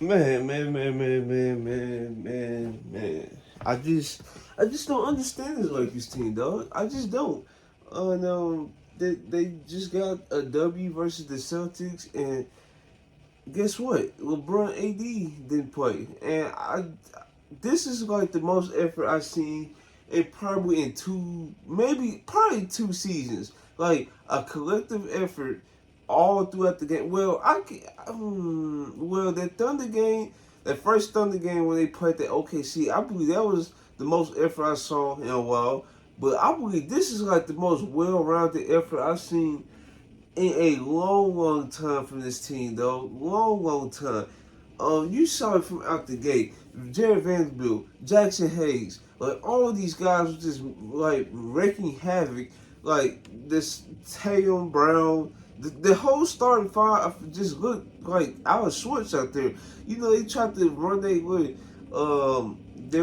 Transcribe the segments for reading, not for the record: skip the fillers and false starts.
Man. I just don't understand this Lakers team, dog. I just don't. No, they just got a W versus the Celtics, and guess what? LeBron AD didn't play, and this is like the most effort I've seen in probably in probably 2 seasons. Like a collective effort all throughout the game. Well, that Thunder game, that first Thunder game when they played the OKC, I believe that was the most effort I saw in a while. But I believe this is like the most well-rounded effort I've seen in a long time from this team, though. Long time. You saw it from out the gate. Jared Vanderbilt, Jackson Hayes, like all of these guys were just like wreaking havoc. Like this Tatum Brown, the whole starting five just looked like Alex Schwartz out there. You know, they tried to run their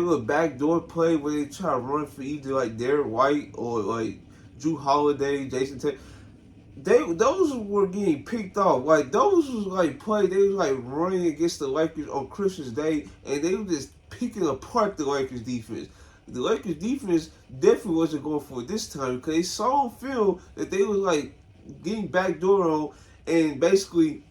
little backdoor play where they try to run for either like Derek White or like Drew Holiday, Jason Tatum. Those were getting picked off. Like those was like play. They was like running against the Lakers on Christmas Day, and they were just picking apart the Lakers defense. The Lakers defense definitely wasn't going for it this time because they saw on film that they was like getting backdoor on, and basically,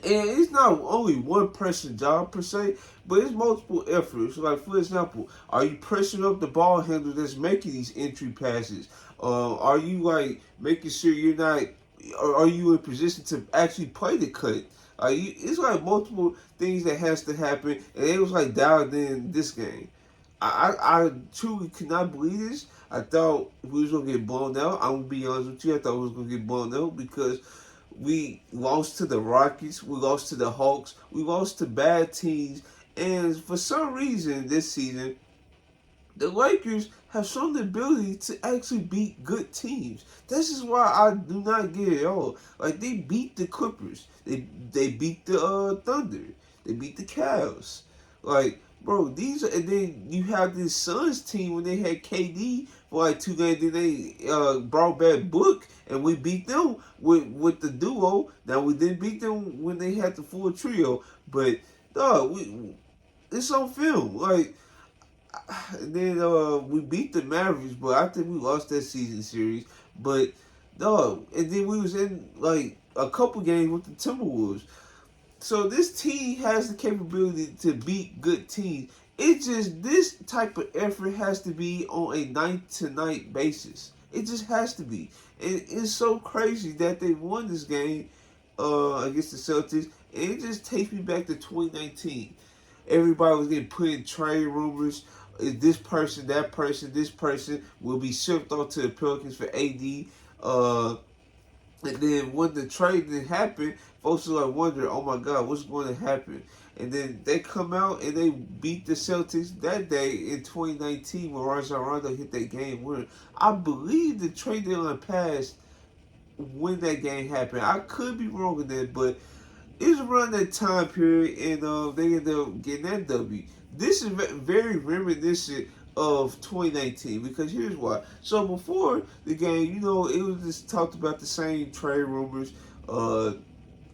and it's not only one person job per se, but it's multiple efforts. Like for example, are you pressing up the ball handler that's making these entry passes? Are you like making sure you're not? Are you in position to actually play the cut? It's like multiple things that has to happen, and it was like dialed in this game. I truly could not believe this. I thought we was gonna get blown out. I'm gonna be honest with you. I thought we was gonna get blown out because we lost to the Rockets, we lost to the Hawks, we lost to bad teams, and for some reason this season, the Lakers have shown the ability to actually beat good teams. This is why I do not get it all. Like they beat the Clippers, they beat the Thunder, they beat the Cavs. Like bro, these are, and then you have this Suns team when they had KD for like 2 games. Then they brought back Book, and we beat them with the duo. Now we didn't beat them when they had the full trio, but we it's on film. Like then we beat the Mavericks, but I think we lost that season series. But no, and then we was in like a couple games with the Timberwolves. So this team has the capability to beat good teams. It just this type of effort has to be on a night to night basis. It just has to be. And it's so crazy that they won this game against the Celtics. And it just takes me back to 2019. Everybody was getting put in trade rumors. This person, that person, this person will be shipped off to the Pelicans for AD. And then when the trade didn't happen, folks are like wondering, oh my God, what's going to happen? And then they come out and they beat the Celtics that day in 2019 when Rajon Rondo hit that game winner. I believe the trade deadline passed when that game happened. I could be wrong with that, but it was around that time period, and they ended up getting that W. This is very reminiscent of 2019 because here's why. So before the game, it was just talked about the same trade rumors.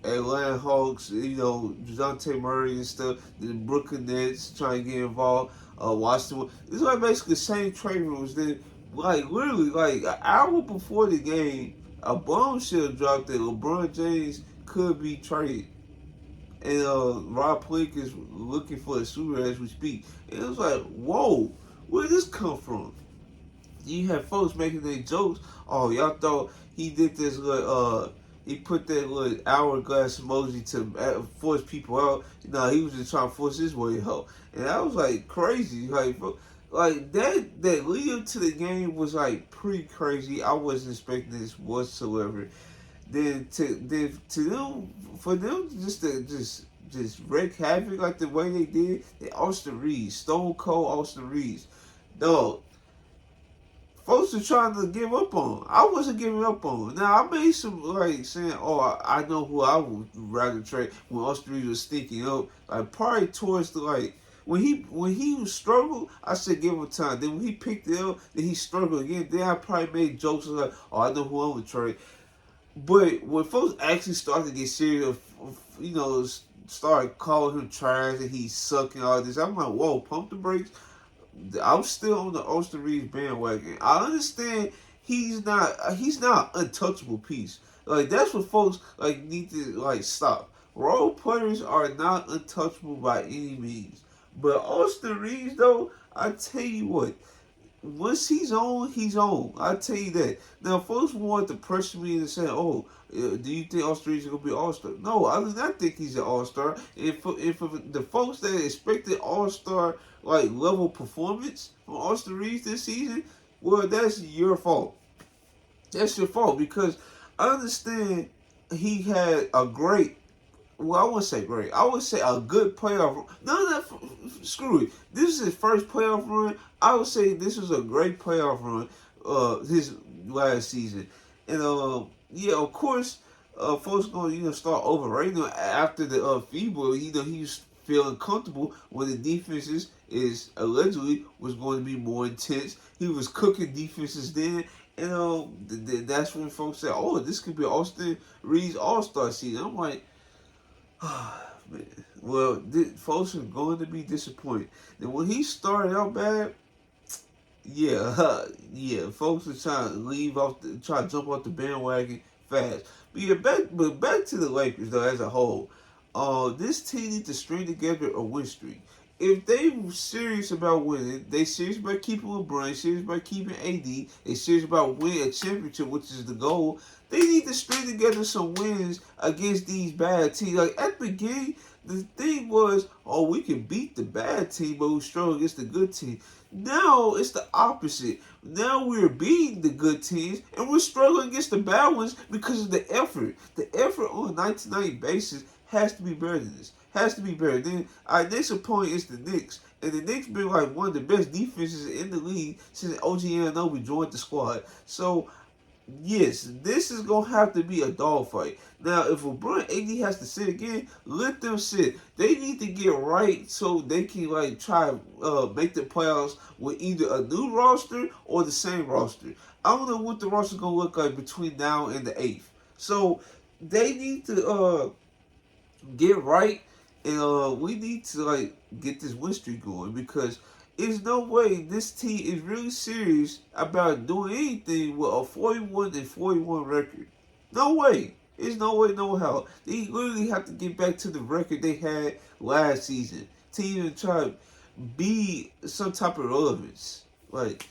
Atlanta Hawks, DeJounte Murray and stuff. The Brooklyn Nets trying to get involved. Washington. It's like basically the same trade rumors. Then, like literally, like an hour before the game, a bombshell dropped that LeBron James could be traded. And Rob Pelinka is looking for a suitor as we speak. And it was like, whoa, where did this come from? You have folks making their jokes. Oh, y'all thought he did this little, he put that little hourglass emoji to force people out. No, he was just trying to force his way out. And that was like crazy. Like that lead up to the game was like pretty crazy. I wasn't expecting this whatsoever. Then to them, for them just to just wreak havoc like the way they did, they Austin Reeves, Stone Cold Austin Reeves. Dog, folks are trying to give up on. I wasn't giving up on. Now I made some like saying, "Oh, I know who I would rather trade." When Austin Reeves was stinking up, like probably towards the like when he was struggled, I said give him time. Then when he picked it up, then he struggled again. Then I probably made jokes like, "Oh, I know who I would trade." But when folks actually started to get serious, started calling him trash and he's sucking all this. I'm like, whoa, pump the brakes. I'm still on the Austin Reeves bandwagon. I understand he's not an untouchable piece. Like that's what folks like need to like stop. Role players are not untouchable by any means. But Austin Reeves though, I tell you what, once he's on, he's on. I tell you that. Now, folks want to pressure me and say, "Oh, do you think Austin Reeves is gonna be an All Star?" No, I do not think he's an All Star. If the folks that expected All Star like level performance from Austin Reeves this season, well, that's your fault. That's your fault because I understand he had a great, well, I wouldn't say great. I would say a good playoff run. No, screw it. This is his first playoff run. I would say this was a great playoff run. His last season, and yeah, of course, folks gonna start overrating him after the FIBA. He was feeling comfortable when the defenses is allegedly was going to be more intense. He was cooking defenses then. And that's when folks said, "Oh, this could be Austin Reeves All Star season." I'm like, man. Well, folks are going to be disappointed. And when he started out bad, yeah, yeah, folks are trying to try to jump off the bandwagon fast. But yeah, back to the Lakers though as a whole. This team needs to string together a win streak. If they serious about winning, they serious about keeping LeBron, serious about keeping AD, they serious about winning a championship, which is the goal. They need to string together some wins against these bad teams. Like at the beginning, the thing was, oh, we can beat the bad team, but we struggle against the good team. Now it's the opposite. Now we're beating the good teams and we're struggling against the bad ones because of the effort. The effort on a 99 basis has to be better than this. Has to be better. Then our next opponent is the Knicks. And the Knicks been like one of the best defenses in the league since OG Anunoby joined the squad. So yes, this is gonna have to be a dogfight. Now, if LeBron AD has to sit again, let them sit. They need to get right so they can like try make the playoffs with either a new roster or the same roster. I don't know what the roster's gonna look like between now and the 8th. So they need to get right, and we need to like get this win streak going because there's no way this team is really serious about doing anything with a 41-41 record. No way. There's no way, no how. They literally have to get back to the record they had last season to even try to be some type of relevance. Like,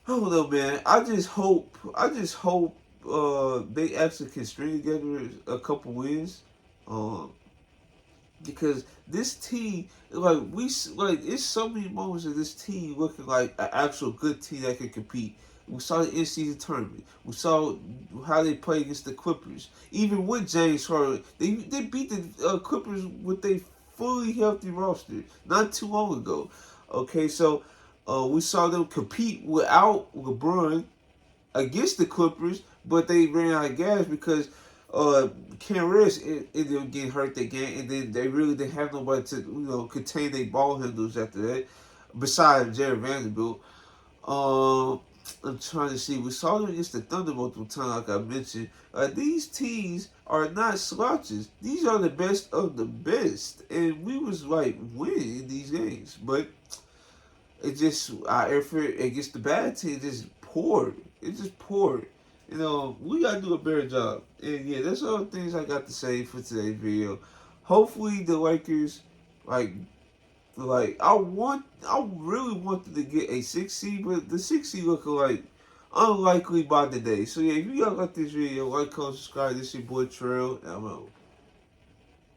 I don't know, man. I just hope they actually can string together a couple wins. Um, because this team, it's so many moments of this team looking like an actual good team that can compete. We saw the in-season tournament. We saw how they played against the Clippers. Even with James Harden, they beat the Clippers with a fully healthy roster not too long ago. Okay, so we saw them compete without LeBron against the Clippers, but they ran out of gas because Cam Reddish ended up getting hurt that game, and then they really didn't have nobody to contain their ball handlers after that, besides Jared Vanderbilt. I'm trying to see. We saw them against the Thunder multiple times, like I mentioned. These teams are not slouches. These are the best of the best, and we was like winning these games, but it just our effort against the bad team just poured. It just poured. We gotta do a better job. And yeah, that's all the things I got to say for today's video. Hopefully the Lakers I really wanted to get a 6 seed, but the 6 seed looking like unlikely by the day. So yeah, if you guys like this video, like, comment, subscribe. This is your boy Trail, and I'm out.